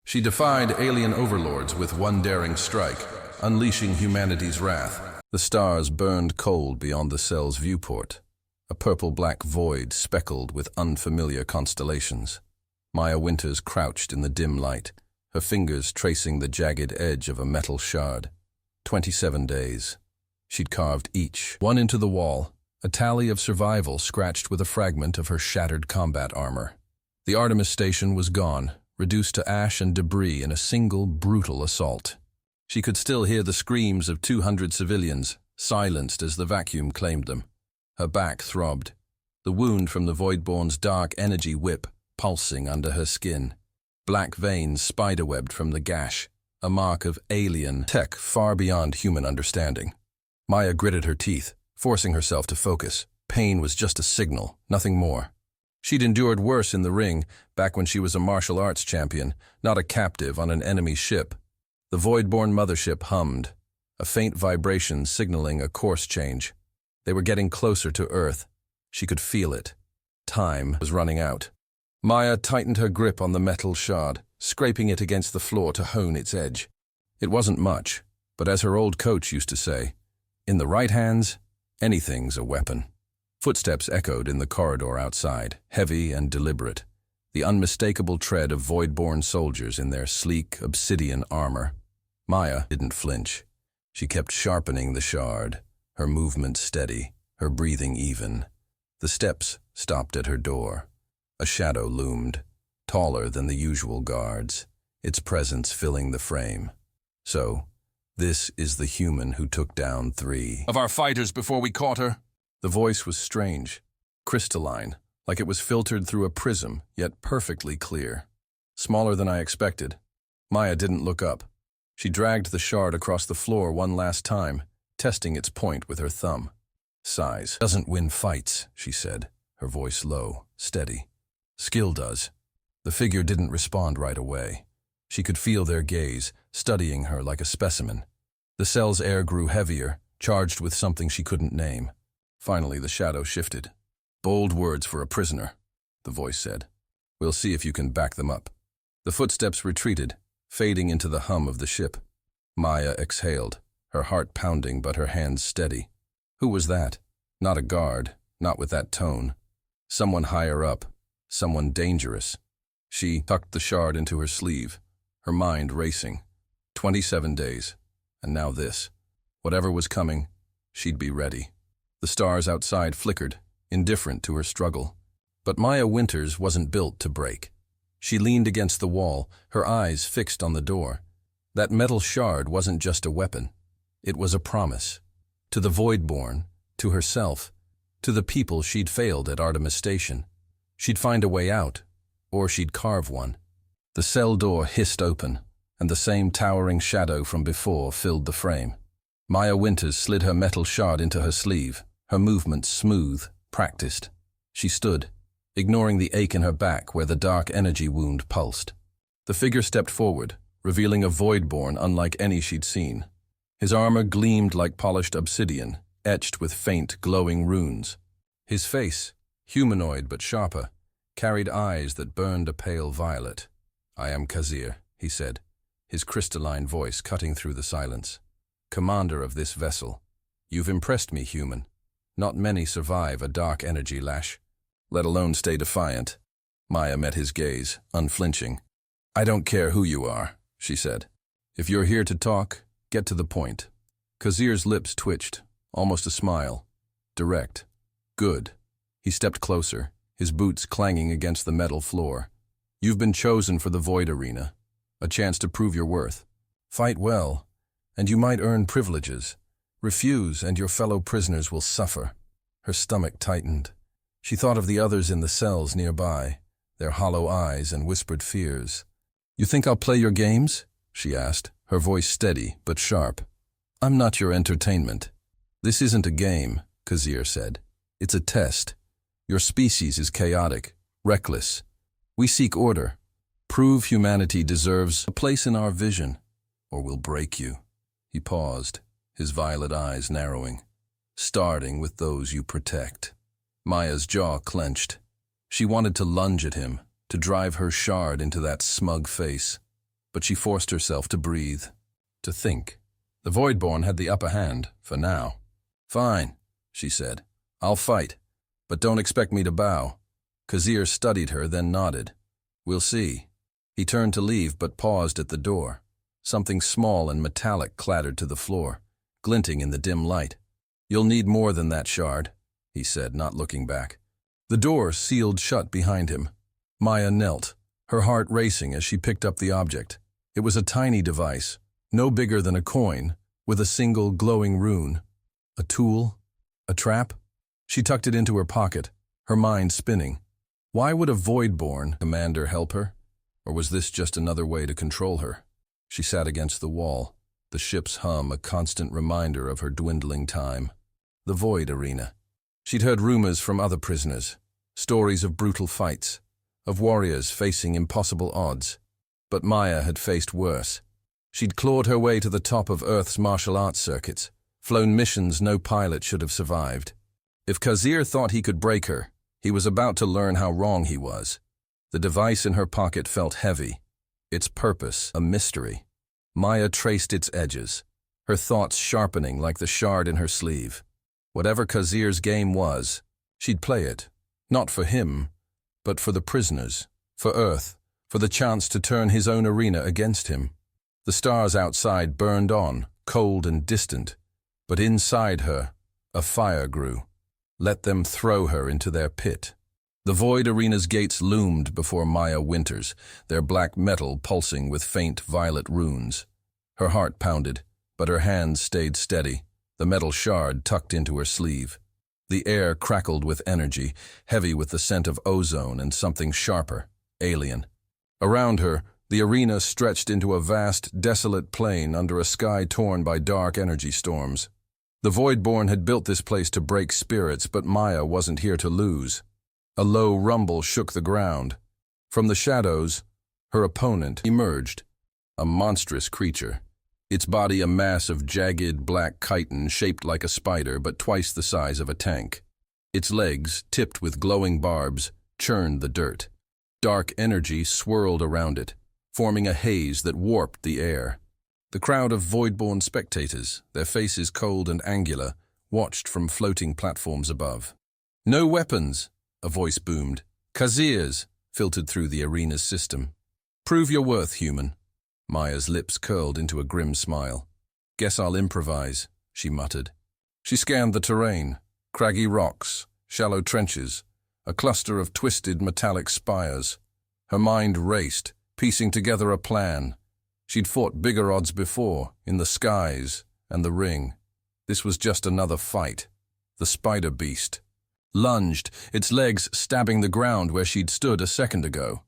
She defied alien overlords with one daring strike, unleashing humanity's wrath. The stars burned cold beyond the cell's viewport, a purple-black void speckled with unfamiliar constellations. Maya Winters crouched in the dim light, her fingers tracing the jagged edge of a metal shard. 27 days. She'd carved each, one into the wall, a tally of survival scratched with a fragment of her shattered combat armor. The Artemis station was gone, reduced to ash and debris in a single brutal assault. She could still hear the screams of 200 civilians, silenced as the vacuum claimed them. Her back throbbed, the wound from the Voidborn's dark energy whip pulsing under her skin. Black veins spiderwebbed from the gash, a mark of alien tech far beyond human understanding. Maya gritted her teeth, forcing herself to focus. Pain was just a signal, nothing more. She'd endured worse in the ring, back when she was a martial arts champion, not a captive on an enemy ship. The Voidborn mothership hummed, a faint vibration signaling a course change. They were getting closer to Earth. She could feel it. Time was running out. Maya tightened her grip on the metal shard, scraping it against the floor to hone its edge. It wasn't much, but as her old coach used to say, in the right hands, anything's a weapon. Footsteps echoed in the corridor outside, heavy and deliberate, the unmistakable tread of Voidborn soldiers in their sleek, obsidian armor. Maya didn't flinch. She kept sharpening the shard, her movement steady, her breathing even. The steps stopped at her door. A shadow loomed, taller than the usual guards, its presence filling the frame. So, this is the human who took down 3 of our fighters before we caught her. The voice was strange, crystalline, like it was filtered through a prism, yet perfectly clear. Smaller than I expected. Maya didn't look up. She dragged the shard across the floor one last time, testing its point with her thumb. Size doesn't win fights, she said, her voice low, steady. Skill does. The figure didn't respond right away. She could feel their gaze, studying her like a specimen. The cell's air grew heavier, charged with something she couldn't name. Finally, the shadow shifted. Bold words for a prisoner, the voice said. We'll see if you can back them up. The footsteps retreated, fading into the hum of the ship. Maya exhaled, her heart pounding but her hands steady. Who was that? Not a guard, not with that tone. Someone higher up, someone dangerous. She tucked the shard into her sleeve, her mind racing. 27 days, and now this. Whatever was coming, she'd be ready. The stars outside flickered, indifferent to her struggle. But Maya Winters wasn't built to break. She leaned against the wall, her eyes fixed on the door. That metal shard wasn't just a weapon. It was a promise. To the Voidborn, to herself, to the people she'd failed at Artemis Station. She'd find a way out, or she'd carve one. The cell door hissed open, and the same towering shadow from before filled the frame. Maya Winters slid her metal shard into her sleeve, her movements smooth, practiced. She stood, ignoring the ache in her back where the dark energy wound pulsed. The figure stepped forward, revealing a Voidborn unlike any she'd seen. His armor gleamed like polished obsidian, etched with faint, glowing runes. His face, humanoid but sharper, carried eyes that burned a pale violet. I am Khazir, he said, his crystalline voice cutting through the silence. Commander of this vessel. You've impressed me, human. Not many survive a dark energy lash, let alone stay defiant. Maya met his gaze, unflinching. I don't care who you are, she said. If you're here to talk, get to the point. Khazir's lips twitched, almost a smile. Direct. Good. He stepped closer, his boots clanging against the metal floor. You've been chosen for the Void Arena, a chance to prove your worth. Fight well, and you might earn privileges. Refuse, and your fellow prisoners will suffer. Her stomach tightened. She thought of the others in the cells nearby, their hollow eyes and whispered fears. You think I'll play your games? She asked, her voice steady but sharp. I'm not your entertainment. This isn't a game, Khazir said. It's a test. Your species is chaotic, reckless. We seek order. Prove humanity deserves a place in our vision, or we'll break you. He paused, his violet eyes narrowing. Starting with those you protect. Maya's jaw clenched. She wanted to lunge at him, to drive her shard into that smug face. but she forced herself to breathe, to think. The Voidborn had the upper hand, for now. "Fine," she said. "I'll fight, but don't expect me to bow." Khazir studied her, then nodded. "We'll see." He turned to leave, but paused at the door. Something small and metallic clattered to the floor, glinting in the dim light. "You'll need more than that shard," he said, not looking back. The door sealed shut behind him. Maya knelt, her heart racing as she picked up the object. It was a tiny device, no bigger than a coin, with a single glowing rune. A tool? A trap? She tucked it into her pocket, her mind spinning. Why would a Voidborn commander help her? Or was this just another way to control her? She sat against the wall, the ship's hum a constant reminder of her dwindling time. The Void Arena. She'd heard rumors from other prisoners, stories of brutal fights, of warriors facing impossible odds. But Maya had faced worse. She'd clawed her way to the top of Earth's martial arts circuits, flown missions no pilot should have survived. If Khazir thought he could break her, he was about to learn how wrong he was. The device in her pocket felt heavy, its purpose a mystery. Maya traced its edges, her thoughts sharpening like the shard in her sleeve. Whatever Khazir's game was, she'd play it, not for him, but for the prisoners, for Earth, for the chance to turn his own arena against him. The stars outside burned on, cold and distant, but inside her, a fire grew. Let them throw her into their pit. The Void Arena's gates loomed before Maya Winters, their black metal pulsing with faint violet runes. Her heart pounded, but her hands stayed steady, the metal shard tucked into her sleeve. The air crackled with energy, heavy with the scent of ozone and something sharper, alien. Around her, the arena stretched into a vast, desolate plain under a sky torn by dark energy storms. The Voidborn had built this place to break spirits, but Maya wasn't here to lose. A low rumble shook the ground. From the shadows, her opponent emerged, a monstrous creature. Its body a mass of jagged black chitin shaped like a spider but twice the size of a tank. Its legs, tipped with glowing barbs, churned the dirt. Dark energy swirled around it, forming a haze that warped the air. The crowd of Voidborn spectators, their faces cold and angular, watched from floating platforms above. "No weapons," a voice boomed. "Khazir's," filtered through the arena's system. "Prove your worth, human." Maya's lips curled into a grim smile. "Guess I'll improvise," she muttered. She scanned the terrain, craggy rocks, shallow trenches, a cluster of twisted metallic spires. Her mind raced, piecing together a plan. She'd fought bigger odds before, in the skies and the ring. This was just another fight. The spider beast lunged, its legs stabbing the ground where she'd stood a second ago.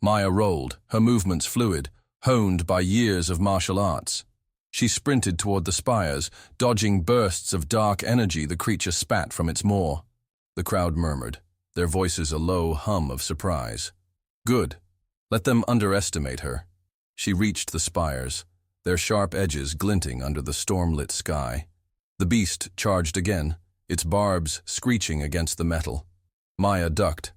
Maya rolled, her movements fluid, honed by years of martial arts. She sprinted toward the spires, dodging bursts of dark energy the creature spat from its maw. The crowd murmured, their voices a low hum of surprise. Good. Let them underestimate her. She reached the spires, their sharp edges glinting under the storm-lit sky. The beast charged again, its barbs screeching against the metal. Maya ducked.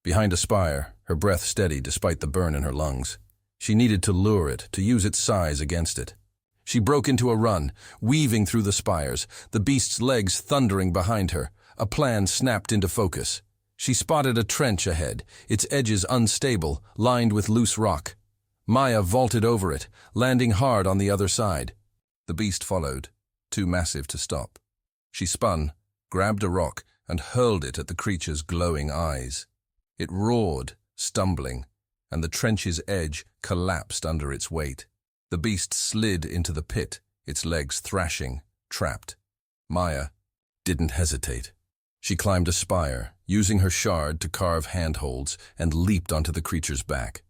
Behind a spire, her breath steady despite the burn in her lungs. She needed to lure it, to use its size against it. She broke into a run, weaving through the spires, the beast's legs thundering behind her. A plan snapped into focus. She spotted a trench ahead, its edges unstable, lined with loose rock. Maya vaulted over it, landing hard on the other side. The beast followed, too massive to stop. She spun, grabbed a rock, and hurled it at the creature's glowing eyes. It roared, stumbling, and the trench's edge collapsed under its weight. The beast slid into the pit, its legs thrashing, trapped. Maya didn't hesitate. She climbed a spire, using her shard to carve handholds, and leaped onto the creature's back.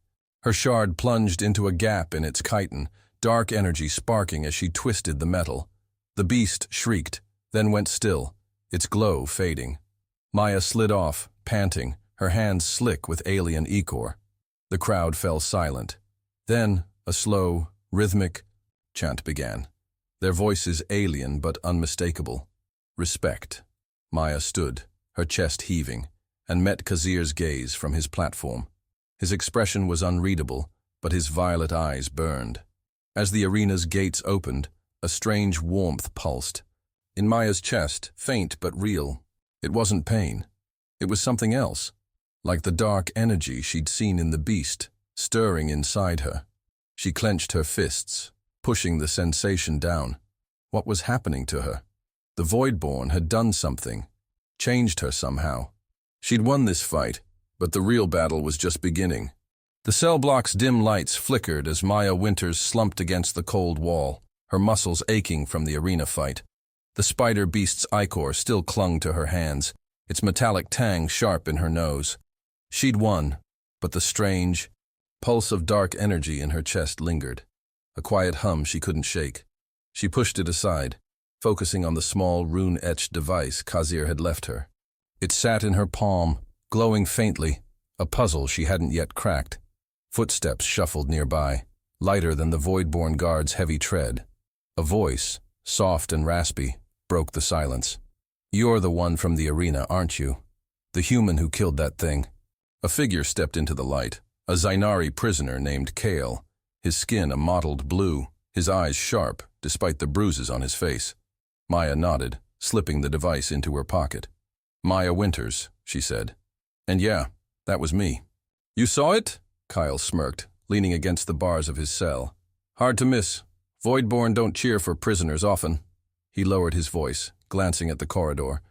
Her shard plunged into a gap in its chitin, dark energy sparking as she twisted the metal. The beast shrieked, then went still, its glow fading. Maya slid off, panting, her hands slick with alien ichor. The crowd fell silent. Then a slow, rhythmic chant began, their voices alien but unmistakable. Respect. Maya stood, her chest heaving, and met Khazir's gaze from his platform. His expression was unreadable, but his violet eyes burned. As the arena's gates opened, a strange warmth pulsed. In Maya's chest, faint but real. It wasn't pain. It was something else, like the dark energy she'd seen in the beast, stirring inside her. She clenched her fists, pushing the sensation down. What was happening to her? The Voidborn had done something, changed her somehow. She'd won this fight, but the real battle was just beginning. The cell block's dim lights flickered as Maya Winters slumped against the cold wall, her muscles aching from the arena fight. The spider beast's ichor still clung to her hands, its metallic tang sharp in her nose. She'd won, but the strange pulse of dark energy in her chest lingered, a quiet hum she couldn't shake. She pushed it aside, focusing on the small rune-etched device Khazir had left her. It sat in her palm, glowing faintly, a puzzle she hadn't yet cracked. Footsteps shuffled nearby, lighter than the Voidborn guard's heavy tread. A voice, soft and raspy, broke the silence. "You're the one from the arena, aren't you? The human who killed that thing." A figure stepped into the light, a Zainari prisoner named Kale, his skin a mottled blue, his eyes sharp despite the bruises on his face. Maya nodded, slipping the device into her pocket. "Maya Winters," she said. "And yeah, that was me." "You saw it?" Kyle smirked, leaning against the bars of his cell. "Hard to miss. Voidborn don't cheer for prisoners often." He lowered his voice, glancing at the corridor.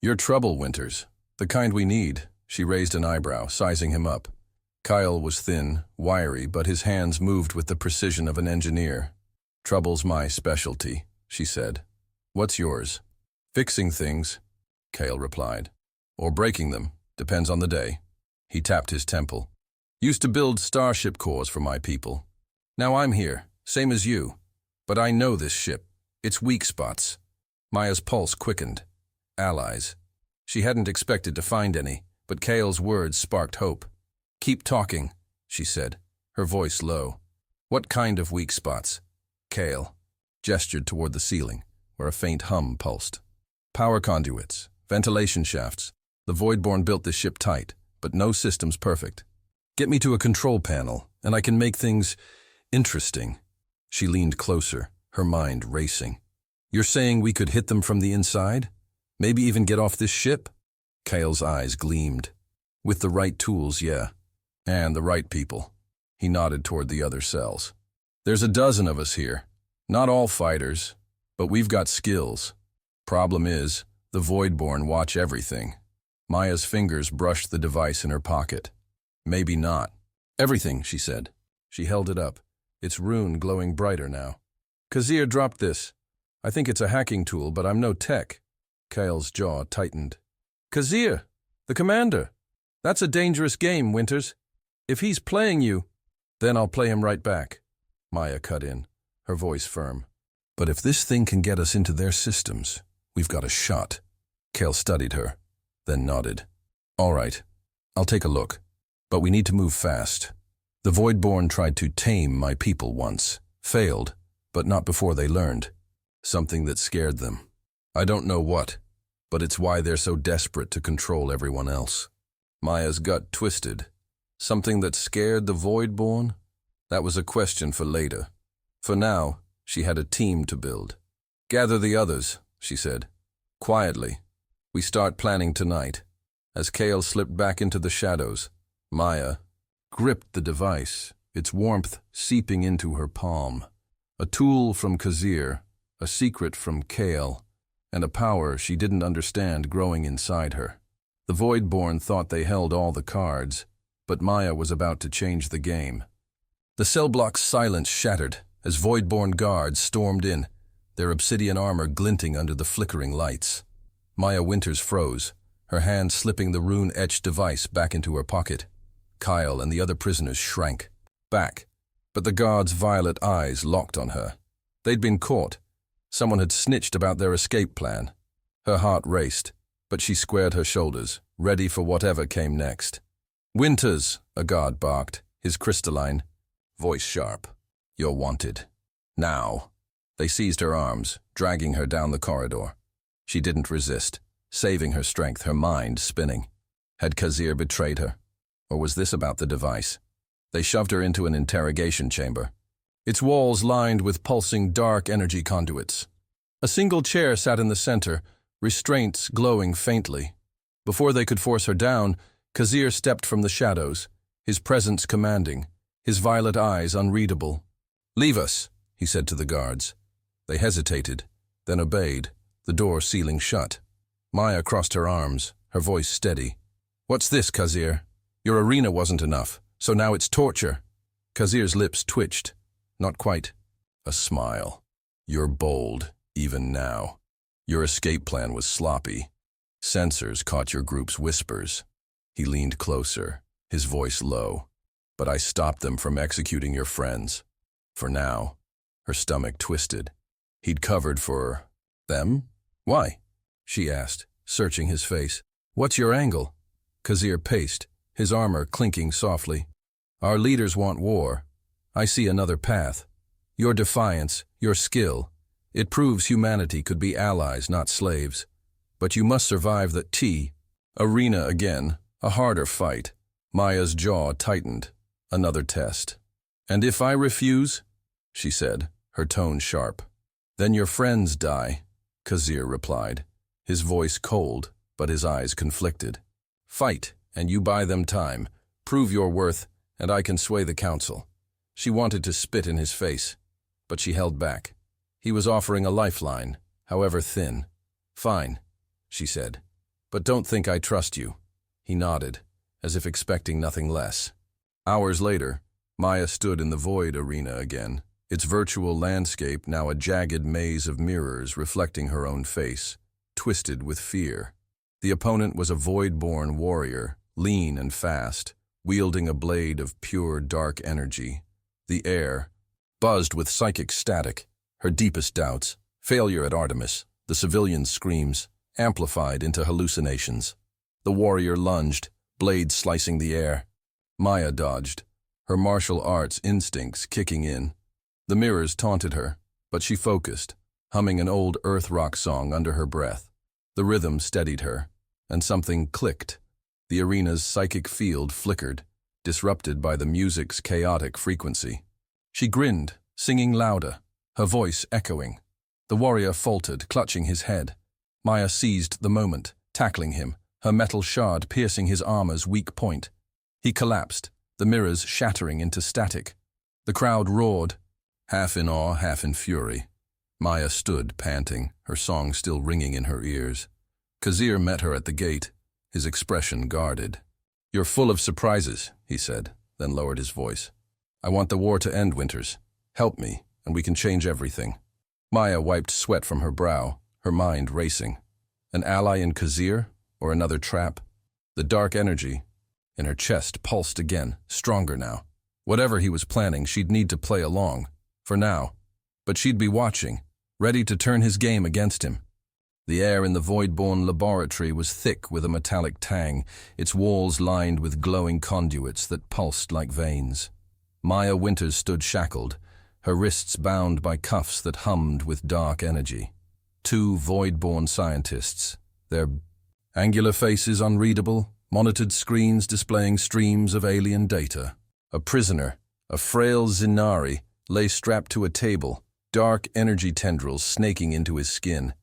"You're trouble, Winters. The kind we need." She raised an eyebrow, sizing him up. Kyle was thin, wiry, but his hands moved with the precision of an engineer. "Trouble's my specialty," she said. "What's yours?" "Fixing things," Kale replied. "Or breaking them, depends on the day." He tapped his temple. "Used to build starship cores for my people. Now I'm here, same as you. But I know this ship. Its weak spots." Maya's pulse quickened. Allies. She hadn't expected to find any, but Kale's words sparked hope. "Keep talking," she said, her voice low. "What kind of weak spots?" Kale gestured toward the ceiling, where a faint hum pulsed. "Power conduits, ventilation shafts. The Voidborn built this ship tight, but no system's perfect. Get me to a control panel, and I can make things interesting." She leaned closer, her mind racing. "You're saying we could hit them from the inside? Maybe even get off this ship?" Kale's eyes gleamed. "With the right tools, yeah. And the right people." He nodded toward the other cells. "There's a dozen of us here. Not all fighters, but we've got skills. Problem is, the Voidborn watch everything." Maya's fingers brushed the device in her pocket. "Maybe not." "Everything," she said. She held it up, its rune glowing brighter now. "Khazir dropped this. I think it's a hacking tool, but I'm no tech." Kale's jaw tightened. "Khazir, the commander. That's a dangerous game, Winters. If he's playing you, then I'll play him right back." Maya cut in, her voice firm. "But if this thing can get us into their systems, we've got a shot." Kale studied her, then nodded. "All right, I'll take a look. But we need to move fast. The Voidborn tried to tame my people once. Failed, but not before they learned. Something that scared them. I don't know what, but it's why they're so desperate to control everyone else." Maya's gut twisted. Something that scared the Voidborn? That was a question for later. For now, she had a team to build. "Gather the others," she said. "Quietly. We start planning tonight." As Kale slipped back into the shadows, Maya gripped the device, its warmth seeping into her palm. A tool from Khazir, a secret from Kale, and a power she didn't understand growing inside her. The Voidborn thought they held all the cards, but Maya was about to change the game. The cell block's silence shattered as Voidborn guards stormed in, their obsidian armor glinting under the flickering lights. Maya Winters froze, her hand slipping the rune-etched device back into her pocket. Kyle and the other prisoners shrank back, but the guards' violet eyes locked on her. They'd been caught. Someone had snitched about their escape plan. Her heart raced, but she squared her shoulders, ready for whatever came next. "Winters," a guard barked, his crystalline voice sharp. "You're wanted. Now." They seized her arms, dragging her down the corridor. She didn't resist, saving her strength, her mind spinning. Had Khazir betrayed her? Or was this about the device? They shoved her into an interrogation chamber, its walls lined with pulsing dark energy conduits. A single chair sat in the center, restraints glowing faintly. Before they could force her down, Khazir stepped from the shadows, his presence commanding, his violet eyes unreadable. "Leave us," he said to the guards. They hesitated, then obeyed, the door sealing shut. Maya crossed her arms, her voice steady. "What's this, Khazir? Your arena wasn't enough, so now it's torture." Khazir's lips twitched. Not quite. A smile. "You're bold, even now. Your escape plan was sloppy. Sensors caught your group's whispers." He leaned closer, his voice low. "But I stopped them from executing your friends. For now." Her stomach twisted. He'd covered for them? "Why?" she asked, searching his face. "What's your angle?" Khazir paced, his armor clinking softly. "Our leaders want war. I see another path. Your defiance, your skill. It proves humanity could be allies, not slaves. But you must survive the arena again, a harder fight." Maya's jaw tightened. Another test. "And if I refuse?" she said, her tone sharp. "Then your friends die," Khazir replied, his voice cold, but his eyes conflicted. "Fight, and you buy them time. Prove your worth, and I can sway the council." She wanted to spit in his face, but she held back. He was offering a lifeline, however thin. "Fine," she said, "but don't think I trust you." He nodded, as if expecting nothing less. Hours later, Maya stood in the Void arena again, its virtual landscape now a jagged maze of mirrors reflecting her own face, twisted with fear. The opponent was a Voidborn warrior, lean and fast, wielding a blade of pure dark energy. The air buzzed with psychic static, her deepest doubts, failure at Artemis, the civilian's screams, amplified into hallucinations. The warrior lunged, blade slicing the air. Maya dodged, her martial arts instincts kicking in. The mirrors taunted her, but she focused, humming an old earth rock song under her breath. The rhythm steadied her, and something clicked. The arena's psychic field flickered, disrupted by the music's chaotic frequency. She grinned, singing louder, her voice echoing. The warrior faltered, clutching his head. Maya seized the moment, tackling him, her metal shard piercing his armor's weak point. He collapsed, the mirrors shattering into static. The crowd roared, half in awe, half in fury. Maya stood, panting, her song still ringing in her ears. Khazir met her at the gate, his expression guarded. "You're full of surprises," he said, then lowered his voice. "I want the war to end, Winters. Help me, and we can change everything." Maya wiped sweat from her brow, her mind racing. An ally in Khazir, or another trap? The dark energy in her chest pulsed again, stronger now. Whatever he was planning, she'd need to play along, for now. But she'd be watching, ready to turn his game against him. The air in the Voidborn laboratory was thick with a metallic tang, its walls lined with glowing conduits that pulsed like veins. Maya Winters stood shackled, her wrists bound by cuffs that hummed with dark energy. Two Voidborn scientists, their angular faces unreadable, monitored screens displaying streams of alien data. A prisoner, a frail Zinari, lay strapped to a table, dark energy tendrils snaking into his skin.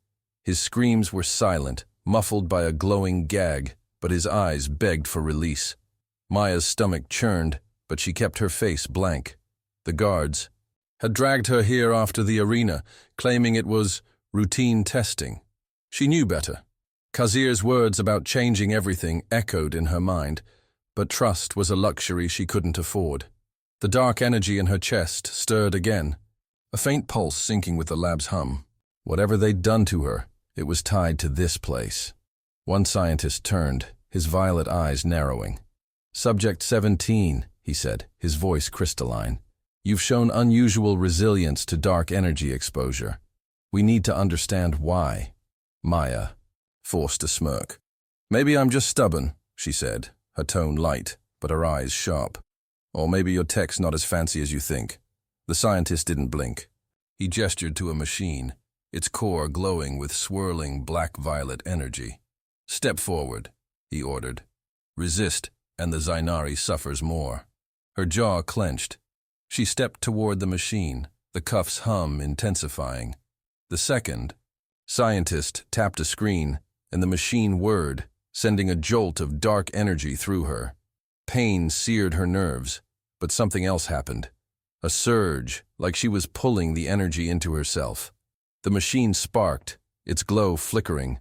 His screams were silent, muffled by a glowing gag, but his eyes begged for release. Maya's stomach churned, but she kept her face blank. The guards had dragged her here after the arena, claiming it was routine testing. She knew better. Khazir's words about changing everything echoed in her mind, but trust was a luxury she couldn't afford. The dark energy in her chest stirred again, a faint pulse syncing with the lab's hum. Whatever they'd done to her, it was tied to this place. One scientist turned, his violet eyes narrowing. "Subject 17, he said, his voice crystalline. "You've shown unusual resilience to dark energy exposure. We need to understand why." Maya forced a smirk. "Maybe I'm just stubborn," she said, her tone light, but her eyes sharp. "Or maybe your tech's not as fancy as you think." The scientist didn't blink. He gestured to a machine, its core glowing with swirling black-violet energy. "Step forward," he ordered. "Resist, and the Zinari suffers more." Her jaw clenched. She stepped toward the machine, the cuff's hum intensifying. The second, scientist tapped a screen, and the machine whirred, sending a jolt of dark energy through her. Pain seared her nerves, but something else happened. A surge, like she was pulling the energy into herself. The machine sparked, its glow flickering.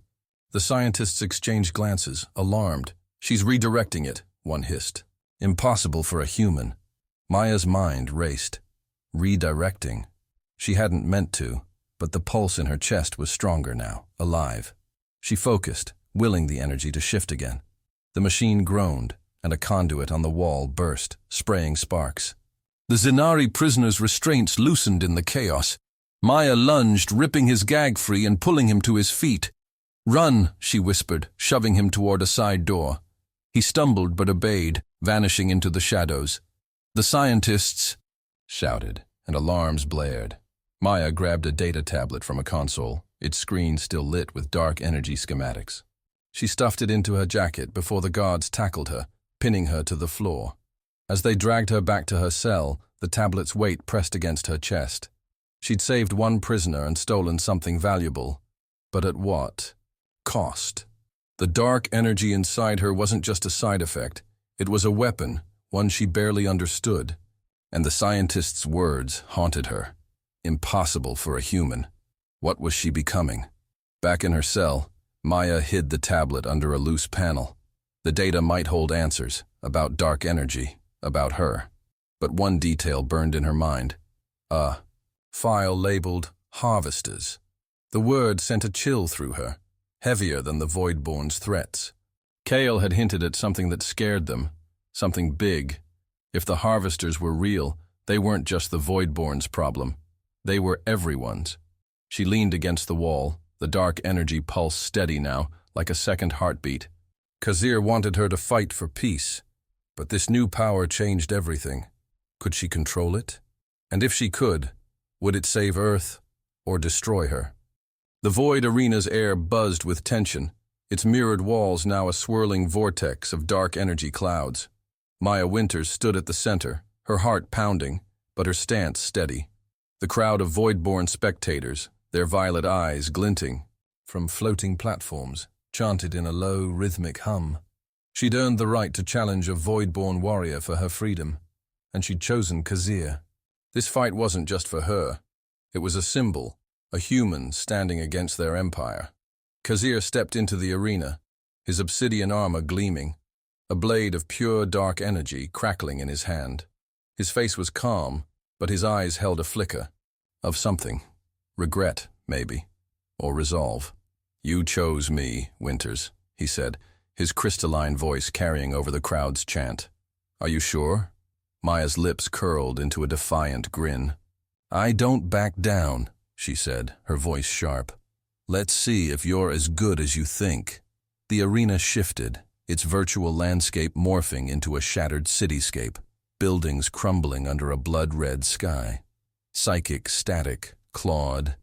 The scientists exchanged glances, alarmed. "She's redirecting it," one hissed. "Impossible for a human." Maya's mind raced. Redirecting. She hadn't meant to, but the pulse in her chest was stronger now, alive. She focused, willing the energy to shift again. The machine groaned, and a conduit on the wall burst, spraying sparks. The Zenari prisoner's restraints loosened in the chaos. Maya lunged, ripping his gag free and pulling him to his feet. "Run," she whispered, shoving him toward a side door. He stumbled but obeyed, vanishing into the shadows. The scientists shouted, and alarms blared. Maya grabbed a data tablet from a console, its screen still lit with dark energy schematics. She stuffed it into her jacket before the guards tackled her, pinning her to the floor. As they dragged her back to her cell, the tablet's weight pressed against her chest. She'd saved one prisoner and stolen something valuable, but at what cost? The dark energy inside her wasn't just a side effect. It was a weapon, one she barely understood. And the scientist's words haunted her. Impossible for a human. What was she becoming? Back in her cell, Maya hid the tablet under a loose panel. The data might hold answers, about dark energy, about her. But one detail burned in her mind. A file labeled Harvesters. The word sent a chill through her, heavier than the Voidborn's threats. Kale had hinted at something that scared them, something big. If the Harvesters were real, they weren't just the Voidborn's problem. They were everyone's. She leaned against the wall, the dark energy pulse steady now, like a second heartbeat. Khazir wanted her to fight for peace, but this new power changed everything. Could she control it? And if she could, would it save Earth or destroy her? The Void Arena's air buzzed with tension, its mirrored walls now a swirling vortex of dark energy clouds. Maya Winters stood at the center, her heart pounding, but her stance steady. The crowd of Voidborn spectators, their violet eyes glinting from floating platforms, chanted in a low, rhythmic hum. She'd earned the right to challenge a Voidborn warrior for her freedom, and she'd chosen Khazir. This fight wasn't just for her. It was a symbol, a human standing against their empire. Khazir stepped into the arena, his obsidian armor gleaming, a blade of pure dark energy crackling in his hand. His face was calm, but his eyes held a flicker of something. Regret, maybe, or resolve. "You chose me, Winters," he said, his crystalline voice carrying over the crowd's chant. "Are you sure?" Maya's lips curled into a defiant grin. "I don't back down," she said, her voice sharp. "Let's see if you're as good as you think." The arena shifted, its virtual landscape morphing into a shattered cityscape, buildings crumbling under a blood-red sky. Psychic static clawed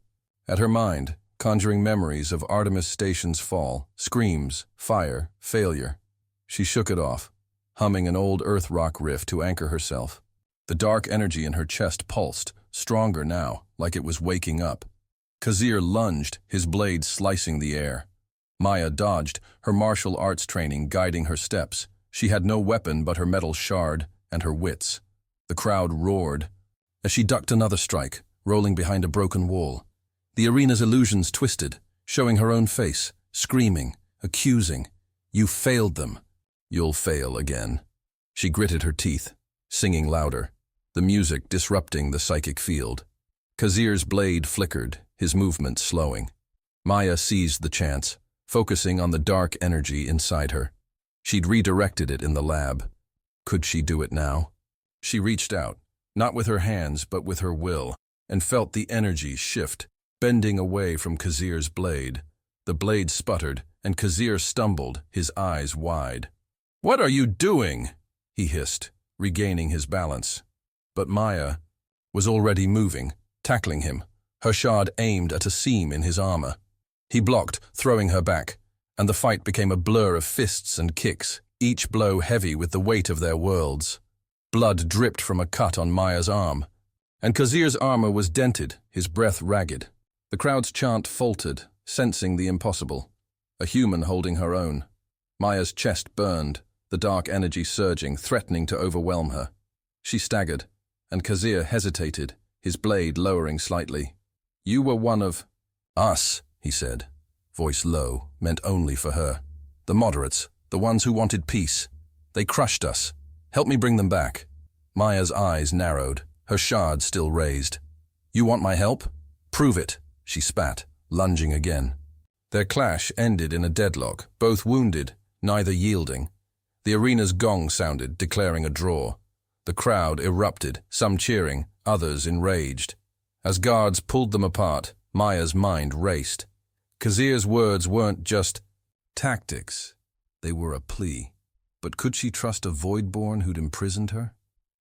at her mind, conjuring memories of Artemis Station's fall, screams, fire, failure. She shook it off, humming an old earth rock riff to anchor herself. The dark energy in her chest pulsed, stronger now, like it was waking up. Khazir lunged, his blade slicing the air. Maya dodged, her martial arts training guiding her steps. She had no weapon but her metal shard and her wits. The crowd roared as she ducked another strike, rolling behind a broken wall. The arena's illusions twisted, showing her own face, screaming, accusing. "You failed them. You'll fail again." She gritted her teeth, singing louder, the music disrupting the psychic field. Khazir's blade flickered, his movement slowing. Maya seized the chance, focusing on the dark energy inside her. She'd redirected it in the lab. Could she do it now? She reached out, not with her hands but with her will, and felt the energy shift, bending away from Khazir's blade. The blade sputtered, and Khazir stumbled, his eyes wide. "What are you doing?" he hissed, regaining his balance. But Maya was already moving, tackling him, her shard aimed at a seam in his armor. He blocked, throwing her back, and the fight became a blur of fists and kicks, each blow heavy with the weight of their worlds. Blood dripped from a cut on Maya's arm, and Khazir's armor was dented, his breath ragged. The crowd's chant faltered, sensing the impossible. A human holding her own. Maya's chest burned, the dark energy surging, threatening to overwhelm her. She staggered, and Khazir hesitated, his blade lowering slightly. "You were one of us," he said, voice low, meant only for her. "The moderates, the ones who wanted peace. They crushed us. Help me bring them back." Maya's eyes narrowed, her shard still raised. "You want my help? Prove it," she spat, lunging again. Their clash ended in a deadlock, both wounded, neither yielding. The arena's gong sounded, declaring a draw. The crowd erupted, some cheering, others enraged. As guards pulled them apart, Maya's mind raced. Khazir's words weren't just tactics. They were a plea. But could she trust a Voidborn who'd imprisoned her?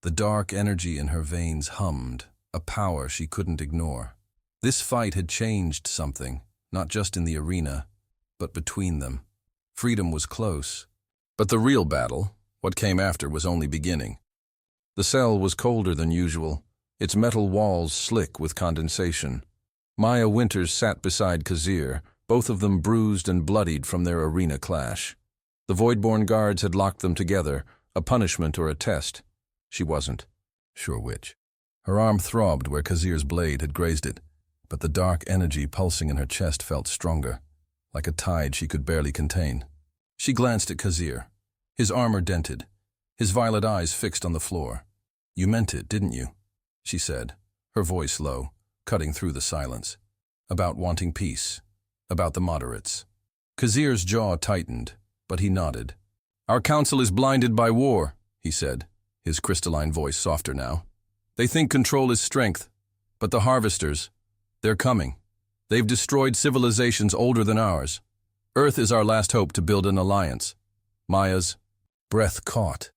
The dark energy in her veins hummed, a power she couldn't ignore. This fight had changed something, not just in the arena, but between them. Freedom was close. But the real battle, what came after, was only beginning. The cell was colder than usual, its metal walls slick with condensation. Maya Winters sat beside Khazir, both of them bruised and bloodied from their arena clash. The Voidborn guards had locked them together, a punishment or a test. She wasn't sure which. Her arm throbbed where Khazir's blade had grazed it, but the dark energy pulsing in her chest felt stronger, like a tide she could barely contain. She glanced at Khazir, his armor dented, his violet eyes fixed on the floor. "You meant it, didn't you?" she said, her voice low, cutting through the silence. "About wanting peace, about the moderates." Khazir's jaw tightened, but he nodded. "Our council is blinded by war," he said, his crystalline voice softer now. "They think control is strength, but the harvesters, they're coming. They've destroyed civilizations older than ours. Earth is our last hope to build an alliance." Maya's breath caught.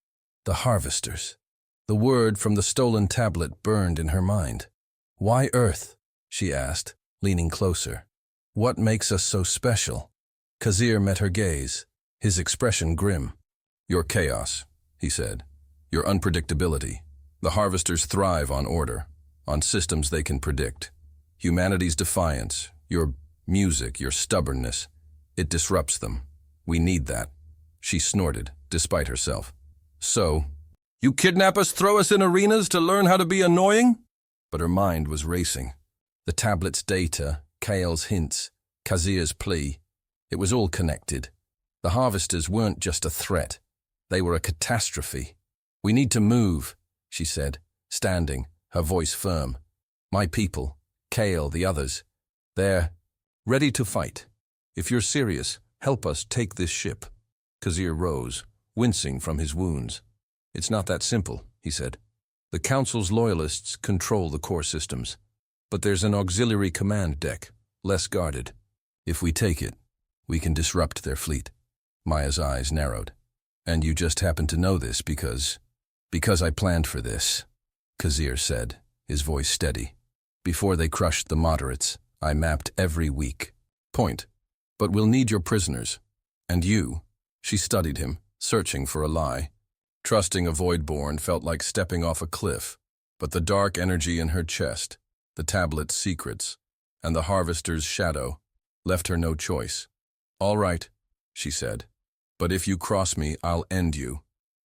The harvesters. The word from the stolen tablet burned in her mind. "Why Earth?" she asked, leaning closer. "What makes us so special?" Khazir met her gaze, his expression grim. "Your chaos," he said. "Your unpredictability. The harvesters thrive on order, on systems they can predict. Humanity's defiance, your music, your stubbornness, it disrupts them. We need that." She snorted, despite herself. "So, you kidnap us, throw us in arenas to learn how to be annoying?" But her mind was racing. The tablet's data, Kael's hints, Khazir's plea. It was all connected. The harvesters weren't just a threat. They were a catastrophe. "We need to move," she said, standing, her voice firm. "My people, Kael, the others, they're ready to fight. If you're serious, help us take this ship." Khazir rose, wincing from his wounds. "It's not that simple," he said. "The Council's loyalists control the core systems, but there's an auxiliary command deck, less guarded. If we take it, we can disrupt their fleet." Maya's eyes narrowed. "And you just happen to know this because I planned for this," Khazir said, his voice steady. "Before they crushed the moderates, I mapped every weak point. But we'll need your prisoners. And you." She studied him, searching for a lie. Trusting a Voidborn felt like stepping off a cliff, but the dark energy in her chest, the tablet's secrets, and the harvester's shadow left her no choice. "All right," she said, "but if you cross me, I'll end you."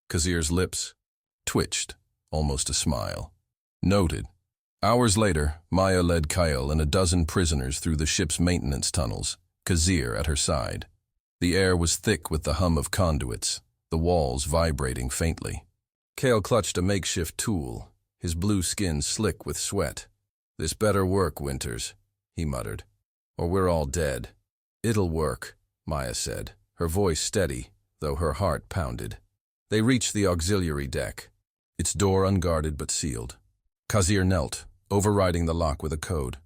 Khazir's lips twitched, almost a smile. "Noted." Hours later, Maya led Kael and a dozen prisoners through the ship's maintenance tunnels, Khazir at her side. The air was thick with the hum of conduits, the walls vibrating faintly. Kael clutched a makeshift tool, his blue skin slick with sweat. "This better work, Winters," he muttered, "or we're all dead." "It'll work," Maya said, her voice steady, though her heart pounded. They reached the auxiliary deck, its door unguarded but sealed. Khazir knelt, overriding the lock with a code.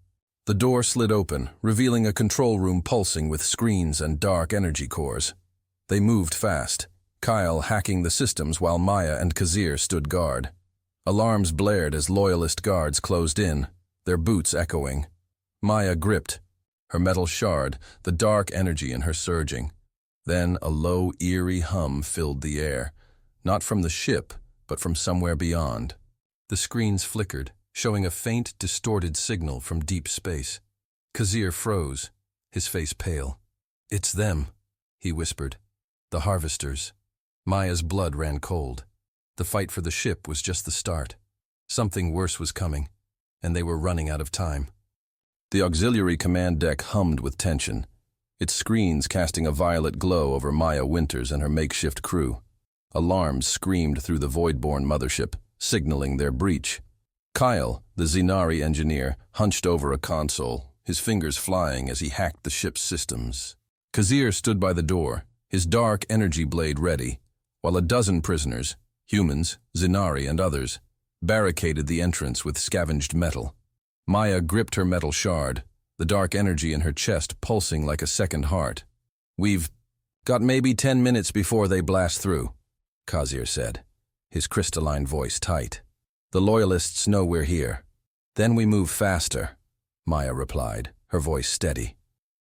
The door slid open, revealing a control room pulsing with screens and dark energy cores. They moved fast, Kael hacking the systems while Maya and Khazir stood guard. Alarms blared as loyalist guards closed in, their boots echoing. Maya gripped, her metal shard, the dark energy in her surging. Then a low, eerie hum filled the air, not from the ship, but from somewhere beyond. The screens flickered, showing a faint, distorted signal from deep space. Khazir froze, his face pale. "It's them," he whispered. "The Harvesters." Maya's blood ran cold. The fight for the ship was just the start. Something worse was coming, and they were running out of time. The auxiliary command deck hummed with tension, its screens casting a violet glow over Maya Winters and her makeshift crew. Alarms screamed through the Voidborn mothership, signaling their breach. Kyle, the Zenari engineer, hunched over a console, his fingers flying as he hacked the ship's systems. Khazir stood by the door, his dark energy blade ready, while a dozen prisoners, humans, Zenari, and others, barricaded the entrance with scavenged metal. Maya gripped her metal shard, the dark energy in her chest pulsing like a second heart. "We've got maybe 10 minutes before they blast through," Khazir said, his crystalline voice tight. "The Loyalists know we're here. Then we move faster," Maya replied, her voice steady.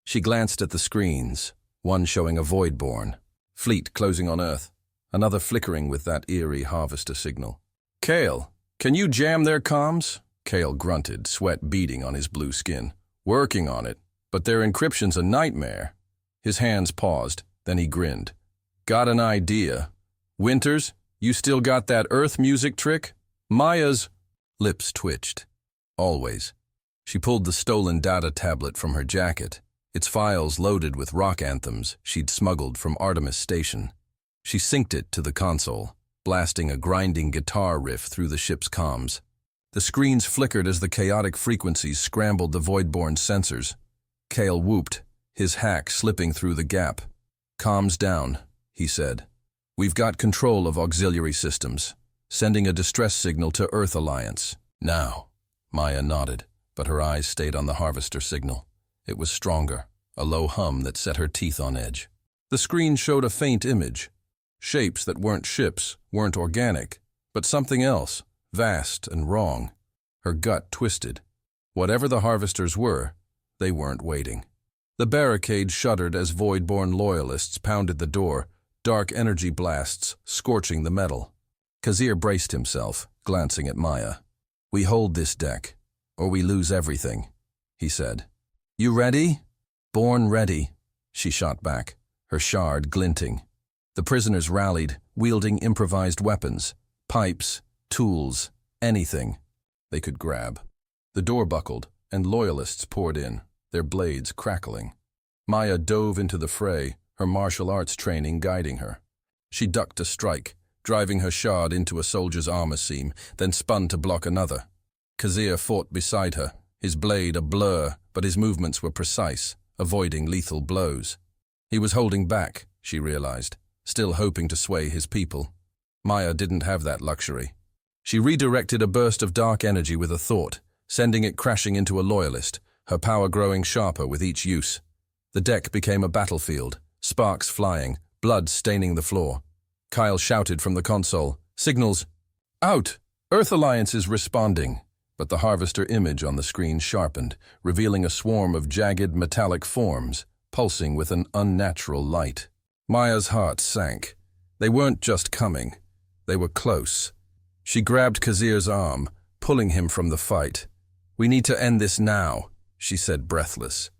She glanced at the screens, one showing a Voidborn, fleet closing on Earth, another flickering with that eerie Harvester signal. "Kale, can you jam their comms?" Kale grunted, sweat beading on his blue skin. "Working on it, but their encryption's a nightmare." His hands paused, then he grinned. "Got an idea. Winters, you still got that Earth music trick?" Maya's lips twitched. "Always." She pulled the stolen data tablet from her jacket, its files loaded with rock anthems she'd smuggled from Artemis Station. She synced it to the console, blasting a grinding guitar riff through the ship's comms. The screens flickered as the chaotic frequencies scrambled the Voidborn sensors. Kale whooped, his hack slipping through the gap. "Comms down," he said. "We've got control of auxiliary systems, sending a distress signal to Earth Alliance." "Now." Maya nodded, but her eyes stayed on the Harvester signal. It was stronger, a low hum that set her teeth on edge. The screen showed a faint image. Shapes that weren't ships, weren't organic, but something else, vast and wrong. Her gut twisted. Whatever the Harvesters were, they weren't waiting. The barricade shuddered as Voidborn Loyalists pounded the door, dark energy blasts scorching the metal. Khazir braced himself, glancing at Maya. "We hold this deck, or we lose everything," he said. "You ready?" "Born ready," she shot back, her shard glinting. The prisoners rallied, wielding improvised weapons, pipes, tools, anything they could grab. The door buckled, and Loyalists poured in, their blades crackling. Maya dove into the fray, her martial arts training guiding her. She ducked a strike, driving her shard into a soldier's armor seam, then spun to block another. Khazir fought beside her, his blade a blur, but his movements were precise, avoiding lethal blows. He was holding back, she realized, still hoping to sway his people. Maya didn't have that luxury. She redirected a burst of dark energy with a thought, sending it crashing into a Loyalist, her power growing sharper with each use. The deck became a battlefield, sparks flying, blood staining the floor. Kyle shouted from the console, "Signals! Out! Earth Alliance is responding!" But the Harvester image on the screen sharpened, revealing a swarm of jagged metallic forms, pulsing with an unnatural light. Maya's heart sank. They weren't just coming. They were close. She grabbed Khazir's arm, pulling him from the fight. "We need to end this now," she said breathless.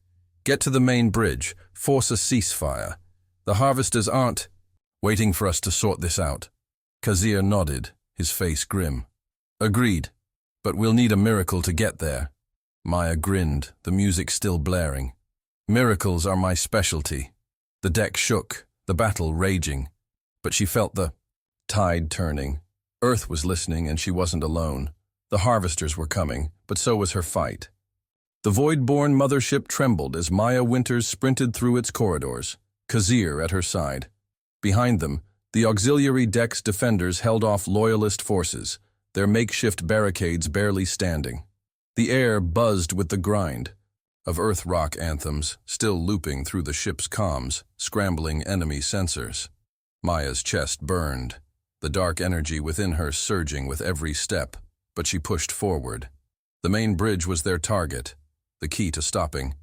"Get to the main bridge, force a ceasefire. The Harvesters aren't waiting for us to sort this out." Khazir nodded, his face grim. "Agreed, but we'll need a miracle to get there." Maya grinned, the music still blaring. "Miracles are my specialty." The deck shook, the battle raging, but she felt the tide turning. Earth was listening, and she wasn't alone. The Harvesters were coming, but so was her fight. The Voidborn mothership trembled as Maya Winters sprinted through its corridors, Khazir at her side. Behind them, the auxiliary deck's defenders held off Loyalist forces, their makeshift barricades barely standing. The air buzzed with the grind of Earth rock anthems still looping through the ship's comms, scrambling enemy sensors. Maya's chest burned, the dark energy within her surging with every step, but she pushed forward. The main bridge was their target, the key to stopping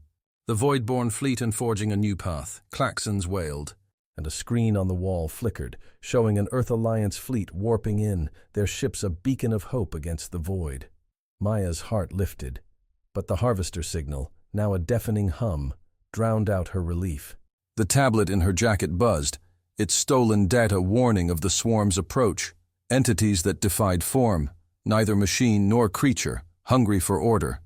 the Voidborn fleet and forging a new path. Klaxons wailed. and a screen on the wall flickered, showing an Earth Alliance fleet warping in, their ships a beacon of hope against the void. Maya's heart lifted, but the harvester signal, now a deafening hum, drowned out her relief. The tablet in her jacket buzzed, its stolen data warning of the swarm's approach, entities that defied form, neither machine nor creature, hungry for order.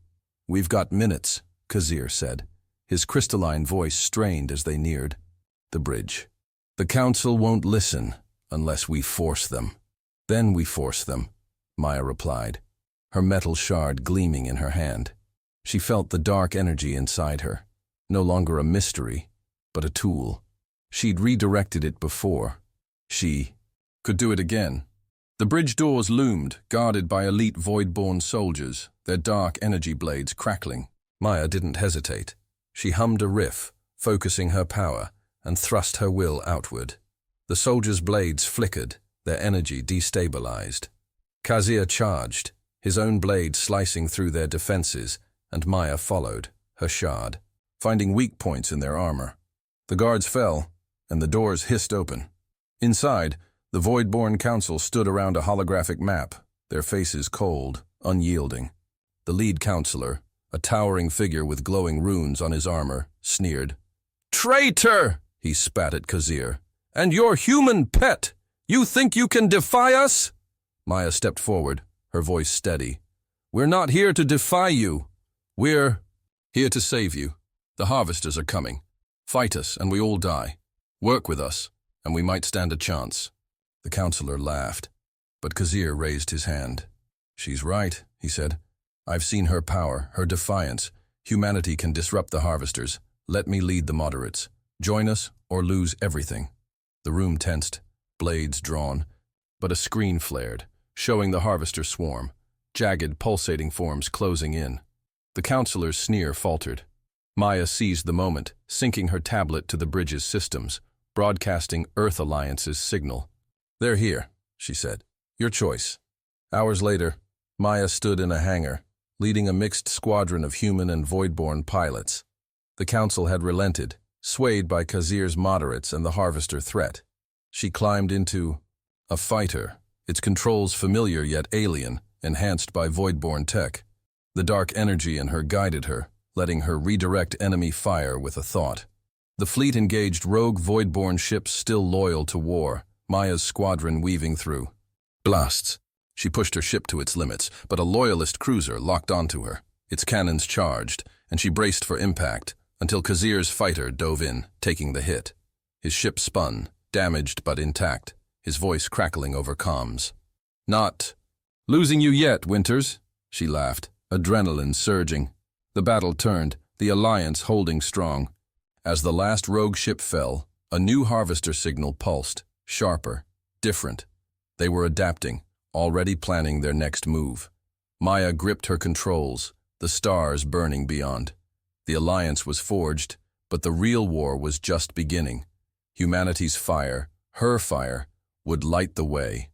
"We've got minutes," Khazir said, his crystalline voice strained as they neared the bridge. "The Council won't listen unless we force them." "Then we force them," Maya replied, her metal shard gleaming in her hand. She felt the dark energy inside her, no longer a mystery, but a tool. She'd redirected it before. She could do it again. The bridge doors loomed, guarded by elite Voidborn soldiers, their dark energy blades crackling. Maya didn't hesitate. She hummed a riff, focusing her power, and thrust her will outward. The soldiers' blades flickered, their energy destabilized. Khazir charged, his own blade slicing through their defenses, and Maya followed, her shard, finding weak points in their armor. The guards fell, and the doors hissed open. Inside, the Voidborn Council stood around a holographic map, their faces cold, unyielding. The lead counselor, a towering figure with glowing runes on his armor, sneered. "Traitor!" he spat at Khazir. "And your human pet! You think you can defy us?" Maya stepped forward, her voice steady. "We're not here to defy you. We're here to save you. The harvesters are coming. Fight us, and we all die. Work with us, and we might stand a chance." The counselor laughed, but Khazir raised his hand. "She's right," he said. "I've seen her power, her defiance. Humanity can disrupt the harvesters. Let me lead the moderates. Join us or lose everything." The room tensed, blades drawn, but a screen flared, showing the harvester swarm, jagged, pulsating forms closing in. The counselor's sneer faltered. Maya seized the moment, syncing her tablet to the bridge's systems, broadcasting Earth Alliance's signal. "They're here," she said. "Your choice." Hours later, Maya stood in a hangar, leading a mixed squadron of human and Voidborn pilots. The Council had relented, swayed by Khazir's moderates and the harvester threat. She climbed into a fighter, its controls familiar yet alien, enhanced by Voidborn tech. The dark energy in her guided her, letting her redirect enemy fire with a thought. The fleet engaged rogue Voidborn ships still loyal to war, Maya's squadron weaving through. Blasts. She pushed her ship to its limits, but a loyalist cruiser locked onto her, its cannons charged, and she braced for impact, until Khazir's fighter dove in, taking the hit. His ship spun, damaged but intact, his voice crackling over comms. "Not losing you yet, Winters," she laughed, adrenaline surging. The battle turned, the Alliance holding strong. As the last rogue ship fell, a new harvester signal pulsed, sharper, different. They were adapting, already planning their next move. Maya gripped her controls, the stars burning beyond. The alliance was forged, but the real war was just beginning. Humanity's fire, her fire, would light the way.